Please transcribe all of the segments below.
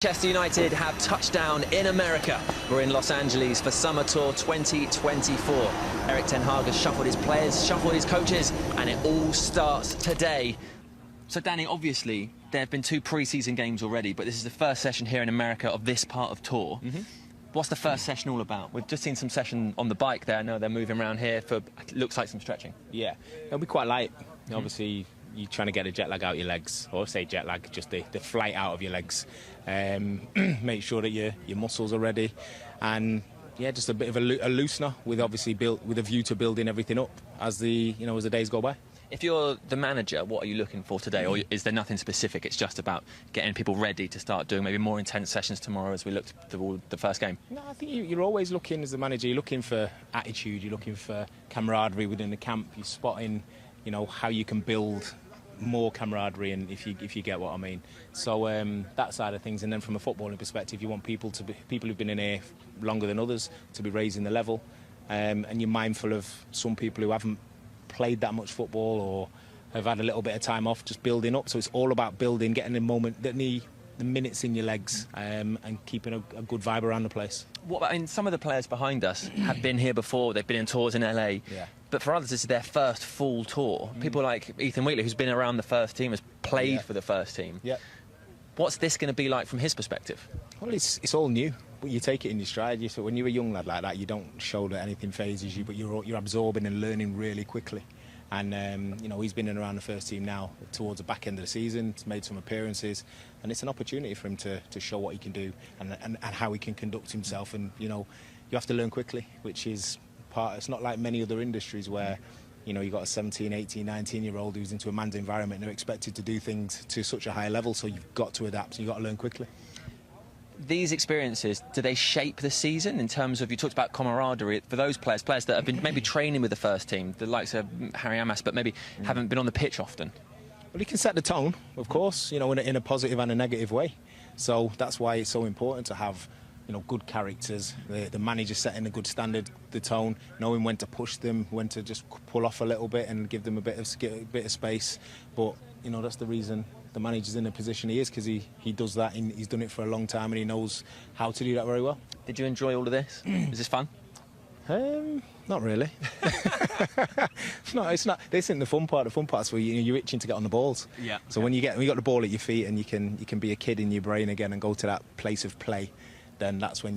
Manchester United have touchdown in America. We're in Los Angeles for Summer Tour 2024. Erik ten Hag has shuffled his players, shuffled his coaches, and it all starts today. So, Danny, obviously, there have been 2 pre-season games already, but this is the first session here in America of this part of tour. What's the first session all about? We've just seen some session on the bike there. I know they're moving around here for, it looks like some stretching. Yeah, it'll be quite light. Obviously, you're trying to get the jet lag out of your legs, or say jet lag, just the flight out of your legs. Make sure that your muscles are ready, and yeah, just a bit of a loosener with obviously with a view to building everything up as the as the days go by. If you're the manager, what are you looking for today, or is there nothing specific? It's just about getting people ready to start doing maybe more intense sessions tomorrow as we look toward the first game. No, I think you're always looking as the manager. You're looking for attitude. You're looking for camaraderie within the camp. You're spotting, how you can build more camaraderie, and if you get what I mean. So that side of things, and then from a footballing perspective, you want people who've been in here longer than others to be raising the level, and you're mindful of some people who haven't played that much football or have had a little bit of time off, just building up. So it's all about building, getting the minutes in your legs, and keeping a good vibe around the place. Some of the players behind us have been here before. They've been in tours in LA. Yeah. But for others, this is their first full tour. People like Ethan Wheatley, who's been around the first team, has played for the first team. Yeah. What's this going to be like from his perspective? Well, it's all new, but you take it in your stride. So when you're a young lad like that, you don't show that anything phases you, but you're absorbing and learning really quickly. And he's been in around the first team now towards the back end of the season. He's made some appearances, and it's an opportunity for him to show what he can do and how he can conduct himself. And you have to learn quickly, which is part. It's not like many other industries where you've got a 17, 18, 19-year-old who's into a man's environment and they're expected to do things to such a high level. So you've got to adapt and you've got to learn quickly. These experiences, do they shape the season in terms of, you talked about camaraderie for those players that have been maybe training with the first team, the likes of Harry Amas, but maybe haven't been on the pitch often? Well, he can set the tone, of course, in a positive and a negative way. So that's why it's so important to have good characters, the manager setting a good standard, the tone, knowing when to push them, when to just pull off a little bit and give them a bit of space. But that's the reason the manager's in the position he is, because he does that. He's done it for a long time and he knows how to do that very well. Did you enjoy all of this? Was this fun? Not really. It's not. This isn't the fun part. The fun part's where you're itching to get on the balls. Yeah. So when you got the ball at your feet and you can be a kid in your brain again and go to that place of play, then that's when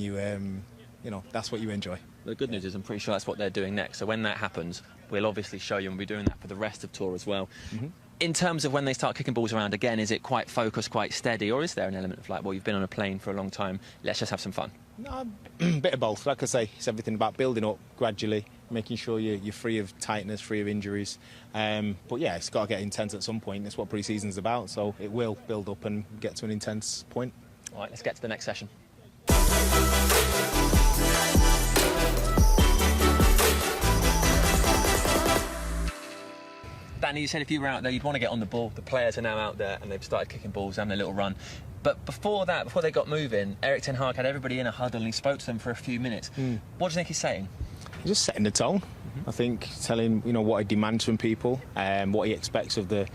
that's what you enjoy. The good news is I'm pretty sure that's what they're doing next. So when that happens, we'll obviously show you, and we'll be doing that for the rest of tour as well. In terms of when they start kicking balls around again, is it quite focused, quite steady, or is there an element of like, well, you've been on a plane for a long time, let's just have some fun? No, a bit of both. Like I say, it's everything about building up gradually, making sure you're free of tightness, free of injuries. But yeah, it's got to get intense at some point. That's what pre-season's about, so it will build up and get to an intense point. All right, let's get to the next session. Danny, you said if you were out there, you'd want to get on the ball. The players are now out there and they've started kicking balls, having a little run. But before they got moving, Erik ten Hag had everybody in a huddle and he spoke to them for a few minutes. What do you think he's saying? He's just setting the tone. I think telling what he demands from people, what he expects of the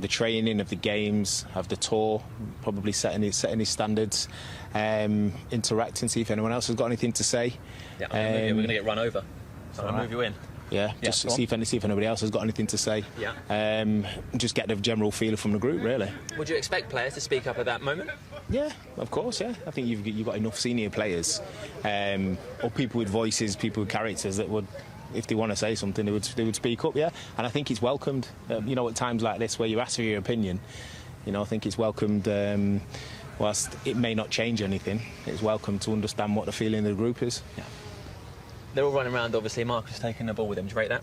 training, of the games, of the tour. Probably setting his standards, interacting, see if anyone else has got anything to say. Yeah, we're going to get run over, so I'll move you in. Yeah, just see if anybody else has got anything to say. Yeah. Just get the general feel from the group, really. Would you expect players to speak up at that moment? Yeah, of course, yeah. I think you've got enough senior players, or people with voices, people with characters that would, if they want to say something, they would speak up, yeah. And I think it's welcomed, at times like this where you ask for your opinion, I think it's welcomed, whilst it may not change anything, it's welcome to understand what the feeling of the group is. Yeah. They're all running around, obviously. Marcus was taking the ball with him. Do you rate that?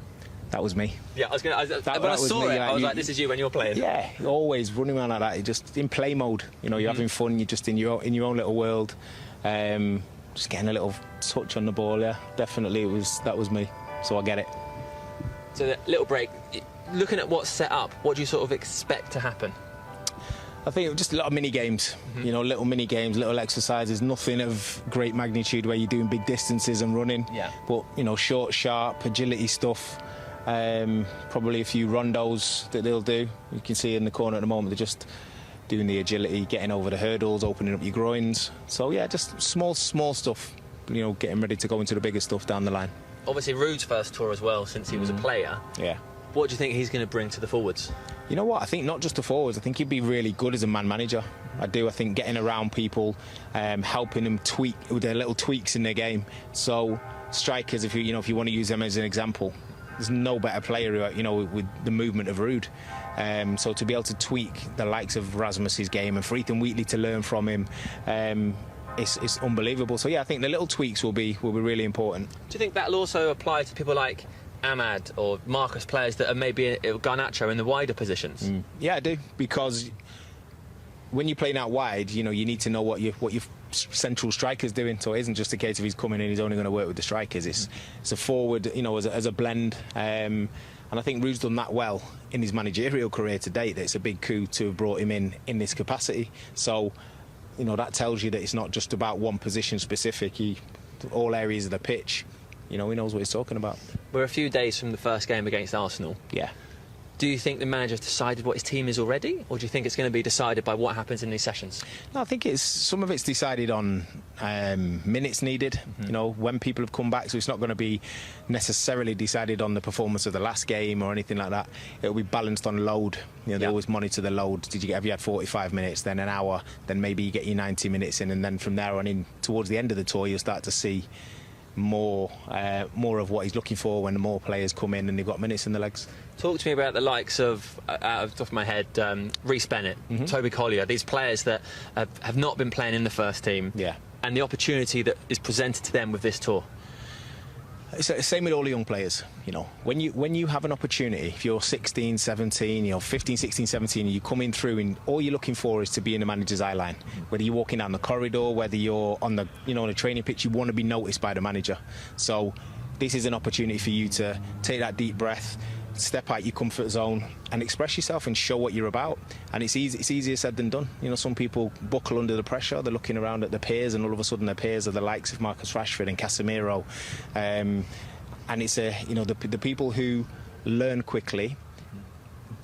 That was me. Yeah, when I saw it, I was like, this is you when you're playing. Yeah, always running around like that. You're just in play mode. You're having fun. You're just in your own little world. Just getting a little touch on the ball, yeah. Definitely, that was me. So I get it. So the little break. Looking at what's set up, what do you sort of expect to happen? I think just a lot of mini games, little mini games, little exercises, nothing of great magnitude where you're doing big distances and running. Yeah. But, short, sharp, agility stuff. Probably a few rondos that they'll do. You can see in the corner at the moment, they're just doing the agility, getting over the hurdles, opening up your groins. So yeah, just small stuff, getting ready to go into the bigger stuff down the line. Obviously, Ruud's first tour as well, since he was a player. Yeah. What do you think he's going to bring to the forwards? You know what? I think not just the forwards. I think he'd be really good as a man manager. I do. I think getting around people, helping them tweak with their little tweaks in their game. So strikers, if you want to use them as an example, there's no better player, with the movement of Ruud. So to be able to tweak the likes of Rasmus's game and for Ethan Wheatley to learn from him. It's unbelievable. So yeah, I think the little tweaks will be really important. Do you think that'll also apply to people like Ahmad or Marcus, players that are maybe Garnacho in the wider positions? Yeah, I do, because when you're playing out wide, you need to know what your central striker's doing. So it isn't just a case of he's coming in, he's only going to work with the strikers. It's a forward, as a blend. And I think Ruud's done that well in his managerial career to date. It's a big coup to have brought him in this capacity. So that tells you that it's not just about one position specific. All areas of the pitch, he knows what he's talking about. We're a few days from the first game against Arsenal. Yeah. Do you think the manager's decided what his team is already, or do you think it's going to be decided by what happens in these sessions? No, I think some of it's decided on minutes needed, when people have come back. So it's not going to be necessarily decided on the performance of the last game or anything like that. It'll be balanced on load. They always monitor the load. Have you had 45 minutes, then an hour, then maybe you get your 90 minutes in, and then from there on in towards the end of the tour, you'll start to see more of what he's looking for when more players come in and they've got minutes in the legs. Talk to me about the likes of, out of the top of my head, Reece Bennett, Toby Collier, these players that have not been playing in the first team, and the opportunity that is presented to them with this tour. It's the same with all the young players. When you have an opportunity, if you're 16, 17, 15, 16, 17, and you come in through and all you're looking for is to be in the manager's eye line. Whether you're walking down the corridor, whether you're on the on a training pitch, you want to be noticed by the manager. So this is an opportunity for you to take that deep breath, step out your comfort zone and express yourself and show what you're about. And it's easier said than done. Some people buckle under the pressure. They're looking around at their peers, and all of a sudden their peers are the likes of Marcus Rashford and Casemiro. And it's the people who learn quickly,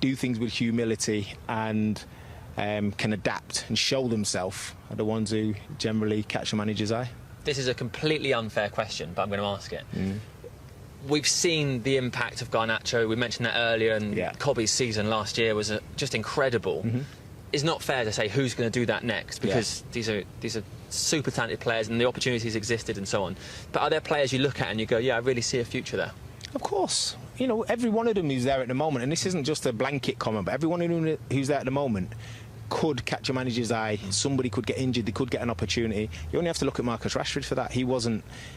do things with humility, and can adapt and show themselves are the ones who generally catch a manager's eye. This is a completely unfair question, but I'm going to ask it. We've seen the impact of Garnacho. We mentioned that earlier, and Cobby's season last year was just incredible. It's not fair to say who's going to do that next, because these are super talented players and the opportunities existed and so on. But are there players you look at and you go, yeah, I really see a future there? Of course. Every one of them who's there at the moment, and this isn't just a blanket comment, but everyone who's there at the moment could catch a manager's eye. Somebody could get injured, they could get an opportunity. You only have to look at Marcus Rashford for that.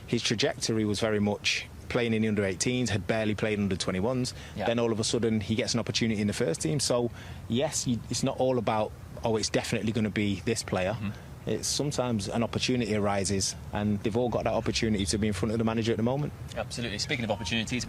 His trajectory was very much playing in the under-18s, had barely played under 21s. Then all of a sudden he gets an opportunity in the first team. So yes, it's not all about, it's definitely going to be this player. It's sometimes an opportunity arises, and they've all got that opportunity to be in front of the manager at the moment. Absolutely. Speaking of opportunities,